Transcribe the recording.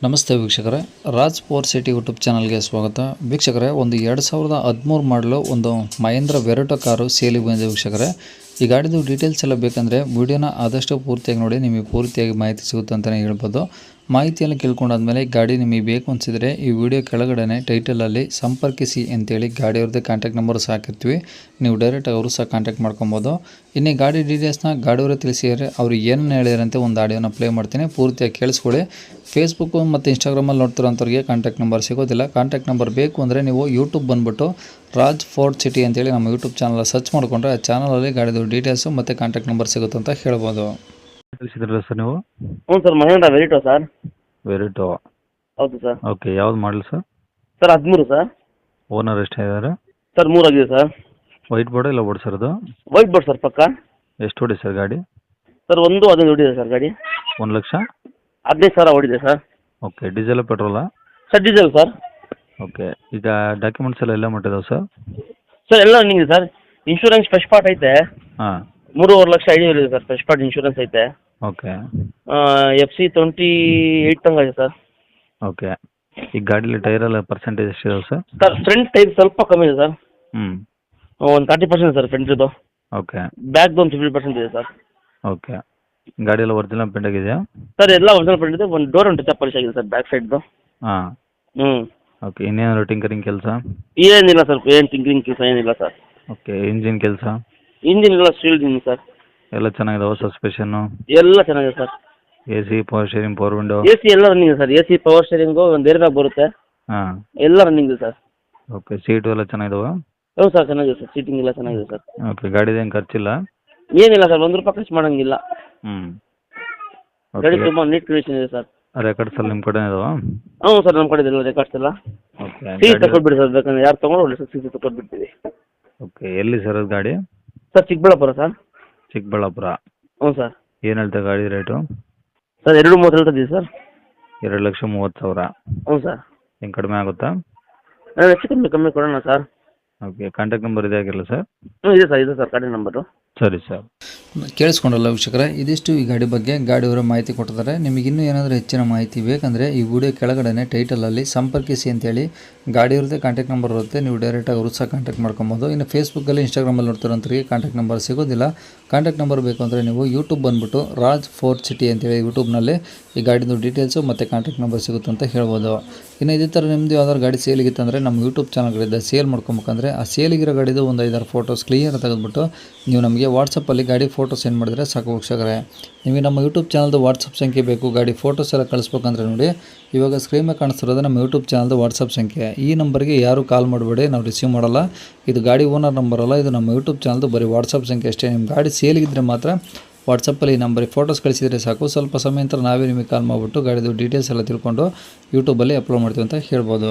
ನಮಸ್ತೆ ವೀಕ್ಷಕರೇ, Raj power city YouTube ಚಾನಲ್ಗೆ ಸ್ವಾಗತ. ವೀಕ್ಷಕರೇ, ಒಂದು 2013 ಮಾಡಲು ಒಂದು ಮಹೇಂದ್ರ ವೆರಟೋ ಕಾರು ಸೇಲಿಗೆ ಬಂದಿದೆ ವೀಕ್ಷಕರೇ. ಈ ಗಾಡಿದು ಡೀಟೇಲ್ಸ್ ಎಲ್ಲ ಬೇಕಂದರೆ ವಿಡಿಯೋನ ಆದಷ್ಟು ಪೂರ್ತಿಯಾಗಿ ನೋಡಿ, ನಿಮಗೆ ಪೂರ್ತಿಯಾಗಿ ಮಾಹಿತಿ ಸಿಗುತ್ತೆ ಅಂತಲೇ ಹೇಳ್ಬೋದು. ಮಾಹಿತಿಯನ್ನು ಕೇಳ್ಕೊಂಡಾದ್ಮೇಲೆ ಗಾಡಿ ನಿಮಗೆ ಬೇಕು ಅನಿಸಿದರೆ ಈ ವಿಡಿಯೋ ಕೆಳಗಡೆ ಟೈಟಲಲ್ಲಿ ಸಂಪರ್ಕಿಸಿ ಅಂತೇಳಿ ಗಾಡಿಯವ್ರದ್ದೇ ಕಾಂಟ್ಯಾಕ್ಟ್ ನಂಬರ್ ಹಾಕಿರ್ತೀವಿ. ನೀವು ಡೈರೆಕ್ಟಾಗಿ ಅವರು ಸಹ ಕಾಂಟ್ಯಾಕ್ಟ್ ಮಾಡ್ಕೊಬೋದು. ಇನ್ನು ಗಾಡಿ ಡೀಟೇಲ್ಸ್ನ ಗಾಡಿಯವರೇ ತಿಳಿಸಿದರೆ ಅವರು ಏನೇನು ಹೇಳಿದಾರಂತೆ ಒಂದು ಆಡಿಯೋನ ಪ್ಲೇ ಮಾಡ್ತೀನಿ, ಪೂರ್ತಿಯಾಗಿ ಕೇಳಿಸ್ಕೊಳ್ಳಿ. ಫೇಸ್ಬುಕ್ಕು ಮತ್ತು ಇನ್ಸ್ಟಾಗ್ರಾಮಲ್ಲಿ ನೋಡ್ತಿರೋಂಥವ್ರಿಗೆ ಕಾಂಟ್ಯಾಕ್ಟ್ ನಂಬರ್ ಸಿಗೋದಿಲ್ಲ. ಕಾಂಟ್ಯಾಕ್ಟ್ ನಂಬರ್ ಬೇಕು ಅಂದರೆ ನೀವು ಯೂಟ್ಯೂಬ್ ಬಂದುಬಿಟ್ಟು ರಾಜ್ ಫೋರ್ಟ್ ಸಿಟಿ ಅಂತೇಳಿ ನಮ್ಮ ಯೂಟ್ಯೂಬ್ ಚಾನಲ್ ಸರ್ಚ್ ಮಾಡಿಕೊಂಡ್ರೆ ಆ ಚಾನಲಲ್ಲಿ ಗಾಡಿದು ಡೀಟೇಲ್ಸು ಮತ್ತು ಕಾಂಟ್ಯಾಕ್ಟ್ ನಂಬರ್ ಸಿಗುತ್ತೆ ಅಂತ ಹೇಳ್ಬೋದು. ತಿಳಿಸಿದ್ರಲ್ಲ ಸರ್ ನೀವು? ಹ್ಞೂ sir, Mahindra Verito sir. Verito, ಹೌದು ಸರ್. ಓಕೆ. ಯಾವ್ದು model sir? Sir 13 sir. Owner ಎಷ್ಟಾಗಿದ್ದಾರೆ ಸರ್ 3 ಆಗಿದೆ ಸರ್. ವೈಟ್ ಬೋರ್ಡ್ ಇಲ್ಲ ಬೋರ್ಡ್ ಸರ್ ಅದು? ವೈಟ್ ಬೋರ್ಡ್ ಸರ್ ಪಕ್ಕ. ಎಷ್ಟು ಹೊಡಿ ಸರ್ ಗಾಡಿ? ಸರ್ 1.15 ಹೊಡಿದೆ ಸರ್ ಗಾಡಿ. 1,15,000 ಹೊಡಿದೆ ಸರ್. ಓಕೆ. ಡೀಸೆಲ್ ಪೆಟ್ರೋಲಾ? Sir diesel sir. ಓಕೆ. ಈಗ ಡಾಕ್ಯುಮೆಂಟ್ಸ್ ಎಲ್ಲ ಮಟ್ಟಿದಾವೆ ಸರ್? ಸರ್ ಎಲ್ಲ running sir. Insurance fresh part ಐತೆ. ಹಾಂ. 3.5 ಲಕ್ಷ ಐಡಿ ಇದೆ ಸರ್. ಫ್ರೆಶ್ ಪಾರ್ಟ್ ಇನ್ಶೂರೆನ್ಸ್ ಐತೆ. ಓಕೆ. FC 28 ತಂಗ ಇದೆ ಸರ್. ಓಕೆ. ಈ ಗಾಡೀಲಿ ಟೈರೆಲ್ಲ ಪರ್ಸೆಂಟೇಜ್ ಎಷ್ಟಿದಾವೆ ಸರ್? ಸರ್ ಫ್ರಂಟ್ ಟೈರ್ ಸ್ವಲ್ಪ ಕಮ್ಮಿ ಇದೆ ಸರ್. ಹ್ಞೂ. ಒಂದು 30% ಸರ್ ಫ್ರಂಟ್ದು. ಓಕೆ. ಬ್ಯಾಕ್ದು ಒಂದು 50% ಇದೆ ಸರ್. ಓಕೆ. ಗಾಡಿ ಎಲ್ಲ ಒರಿಜಿನಲ್ ಪೇಂಟ್ ಆಗಿದೆಯಾ? ಸರ್ ಎಲ್ಲ ಒರಿಜಿನಲ್ ಪ್ರಿಂಟ್ ಇದೆ. ಒಂದು ಡೋರ್ ಒಂದು ಟಚ್ ಪಾಲಿಶ್ ಆಗಿದೆ ಸರ್ ಬ್ಯಾಕ್ ಸೈಡ್ದು. ಹಾಂ. ಹ್ಞೂ. ಓಕೆ. ಇನ್ನೇನಾದ್ರು ಟಿಂಕರಿಂಗ್ ಕೆಲಸ? ಏನಿಲ್ಲ ಸರ್, ಏನು ಟಿಂಕರಿಂಗ್ ಕೆಲಸ ಏನಿಲ್ಲ ಸರ್. ಓಕೆ. ಇಂಜಿನ್ ಕೆಲಸ? ಇಂಜಿನ್ ಎಲ್ಲ ಸ್ಟೀಲ್ ಇಂಜಿನ್ ಸರ್. ಎಲ್ಲ ಚೆನ್ನಾಗಿದಾವೆ? ಸಸ್ಪೆಷನ್ನು ಎಲ್ಲ ಚೆನ್ನಾಗಿದೆ sir. AC, power steering, power window? AC ಎಲ್ಲ ರನ್ನಿಂಗ್ ಇದೆ ಸರ್. AC ಪವರ್ ಸ್ಟೇರಿಂಗು ಒಂದು ಏರ್ ಬ್ಯಾಗ್ ಬರುತ್ತೆ. ಹಾಂ. ಎಲ್ಲ ರನ್ನಿಂಗ್ ಇದೆ ಸರ್. ಓಕೆ. ಸೀಟು ಎಲ್ಲ ಚೆನ್ನಾಗಿದಾವೆ? ಹೌದು ಸರ್, ಚೆನ್ನಾಗಿದೆ ಸರ್. ಸೀಟಿಂಗ್ ಎಲ್ಲ ಚೆನ್ನಾಗಿದೆ ಸರ್. ಓಕೆ. ಗಾಡಿದೇನು ಖರ್ಚಿಲ್ಲ? ಏನಿಲ್ಲ ಸರ್, ₹1 ಖರ್ಚು ಮಾಡೋಂಗಿಲ್ಲ. ಹ್ಞೂ. ಗಾಡಿ ಓಕೆ. ತುಂಬ ನೀಟ್ ಕಂಡೀಷನ್ ಇದೆ ಸರ್. ರೆಕಾರ್ಡ್ಸ್ ಎಲ್ಲ ನಿಮ್ಮ ಕಡೆ ಇದಾವಾ? ಹ್ಞೂ ಸರ್, ನಮ್ಮ ಕಡೆ ಎಲ್ಲ ರೆಕಾರ್ಡ್ಸ್ ಎಲ್ಲ ಓಕೆ. Seat ತಗೊಳ್ಬಿಡಿ sir. ಬೇಕಂದ್ರೆ ಯಾರು ತೊಗೊಂಡು ಒಳ್ಳೆ ಸೀಟ್ ತಗೊಳ್ಬಿಡ್ತೀವಿ. ಓಕೆ. ಎಲ್ಲಿ ಸರ್ ಅದು ಗಾಡಿ? Sir Chikkaballapur sir. ಚಿಕ್ಕಬಳ್ಳಾಪುರ. ಹ್ಞೂ ಸರ್. ಏನು ಹೇಳ್ತಾರೆ ಗಾಡಿ ರೇಟು? Sir 2.30 ಹೇಳ್ತಿದ್ದೀವಿ sir. 2,30,000. ಹ್ಞೂ ಸರ್. ಹೆಂಗೆ ಕಡಿಮೆ ಆಗುತ್ತಾ? ಹೆಚ್ಚು ಕಮ್ಮಿ ಕೊಡೋಣ ಸರ್. ಓಕೆ. ಕಾಂಟ್ಯಾಕ್ಟ್ ನಂಬರ್ ಇದೆ ಆಗಿರಲ್ಲ ಸರ್? ಹ್ಞೂ ಇದೆ ಸರ್, ಇದೆ ಸರ್ ಗಾಡಿ ನಂಬರು. ಸರಿ ಸರ್. ಕೇಳಿಸ್ಕೊಂಡಲ್ಲ ವೀಕ್ಷಕರೇ, ಇದಿಷ್ಟು ಈ ಗಾಡಿ ಬಗ್ಗೆ ಗಾಡಿಯವರ ಮಾಹಿತಿ ಕೊಟ್ಟಿದ್ದಾರೆ. ನಿಮಗೆ ಇನ್ನೂ ಏನಾದರೂ ಹೆಚ್ಚಿನ ಮಾಹಿತಿ ಬೇಕಂದರೆ ಈ ವಿಡಿಯೋ ಕೆಳಗಡೆ ಟೈಟಲಲ್ಲಿ ಸಂಪರ್ಕಿಸಿ ಅಂತೇಳಿ ಗಾಡಿಯವ್ರದ್ದೇ ಕಾಂಟ್ಯಾಕ್ಟ್ ನಂಬರ್ ಇರುತ್ತೆ. ನೀವು ಡೈರೆಕ್ಟಾಗಿ ಅವರು ಸಹ ಕಾಂಟ್ಯಾಕ್ಟ್ ಮಾಡ್ಕೊಬೋದು. ಇನ್ನು ಫೇಸ್ಬುಕ್ಕಲ್ಲಿ ಇನ್ಸ್ಟಾಗ್ರಾಮಲ್ಲಿ ನೋಡ್ತಿರೋಂಥವ್ರಿಗೆ ಕಾಂಟ್ಯಾಕ್ಟ್ ನಂಬರ್ ಸಿಗೋದಿಲ್ಲ. ಕಾಂಟ್ಯಾಕ್ಟ್ ನಂಬರ್ ಬೇಕು ಅಂದರೆ ನೀವು ಯೂಟ್ಯೂಬ್ ಬಂದುಬಿಟ್ಟು ರಾಜ್ ಫೋರ್ಟ್ ಸಿಟಿ ಅಂತೇಳಿ ಯೂಟ್ಯೂಬ್ನಲ್ಲಿ ಈ ಗಾಡಿದು ಡೀಟೇಲ್ಸು ಮತ್ತು ಕಾಂಟ್ಯಾಕ್ಟ್ ನಂಬರ್ ಸಿಗುತ್ತೆ ಅಂತ ಹೇಳ್ಬೋದು. ಇನ್ನು ಇದೇ ಥರ ನಿಮ್ಮದು ಯಾವ್ದಾದ್ರು ಗಾಡಿ ಸೇಲಿಗಿತ್ತಂದರೆ ನಮ್ಮ ಯೂಟ್ಯೂಬ್ ಚಾನಲ್ಗಳಿಂದ ಸೇಲ್ ಮಾಡ್ಕೊಬೇಕಂದ್ರೆ ಆ ಸೇಲಿಗಿರೋ ಗಾಡಿದು ಒಂದು 5-6 ಫೋಟೋಸ್ ಕ್ಲಿಯರ್ ತೆಗೆದುಬಿಟ್ಟು ನೀವು ನಮಗೆ ವಾಟ್ಸಪ್ಪಲ್ಲಿ ಗಾಡಿ ಫೋಟೋ ಸೆಂಡ್ ಮಾಡಿದರೆ ಸಾಕು ವೀಕ್ಷಕರೇ. ನಿಮಗೆ ನಮ್ಮ ಯೂಟ್ಯೂಬ್ ಚಾನಲ್ದು ವಾಟ್ಸಪ್ ಸಂಖ್ಯೆ ಬೇಕು, ಗಾಡಿ ಫೋಟೋಸ್ ಎಲ್ಲ ಕಳಿಸ್ಬೇಕಂದ್ರೆ ನೋಡಿ, ಇವಾಗ ಸ್ಕ್ರೀನ್ ಮೇಲೆ ಕಾಣಿಸ್ತಿರೋದು ನಮ್ಮ ಯೂಟ್ಯೂಬ್ ಚಾನಲ್ದು ವಾಟ್ಸಪ್ ಸಂಖ್ಯೆ. ಈ ನಂಬರ್ಗೆ ಯಾರು ಕಾಲ್ ಮಾಡಬೇಡಿ, ನಾವು ರಿಸೀವ್ ಮಾಡಲ್ಲ. ಇದು ಗಾಡಿ ಓನರ್ ನಂಬರ್ ಅಲ್ಲ, ಇದು ನಮ್ಮ ಯೂಟ್ಯೂಬ್ ಚಾನಲ್ದು ಬರೀ ವಾಟ್ಸಪ್ ಸಂಖ್ಯೆ ಅಷ್ಟೇ. ನಿಮ್ಮ ಗಾಡಿ ಸೇಲಿಗಿದ್ರೆ ಮಾತ್ರ ವಾಟ್ಸಪ್ಪಲ್ಲಿ ಈ ನಂಬರಿಗೆ ಫೋಟೋಸ್ ಕಳಿಸಿದರೆ ಸಾಕು. ಸ್ವಲ್ಪ ಸಮಯ ನಂತರ ನಾವೇ ನಿಮಗೆ ಕಾಲ್ ಮಾಡಿಬಿಟ್ಟು ಗಾಡಿದು ಡೀಟೇಲ್ಸ್ ಎಲ್ಲ ತಿಳ್ಕೊಂಡು ಯೂಟ್ಯೂಬಲ್ಲಿ ಅಪ್ಲೋಡ್ ಮಾಡ್ತೀವಿ ಅಂತ ಹೇಳ್ಬೋದು.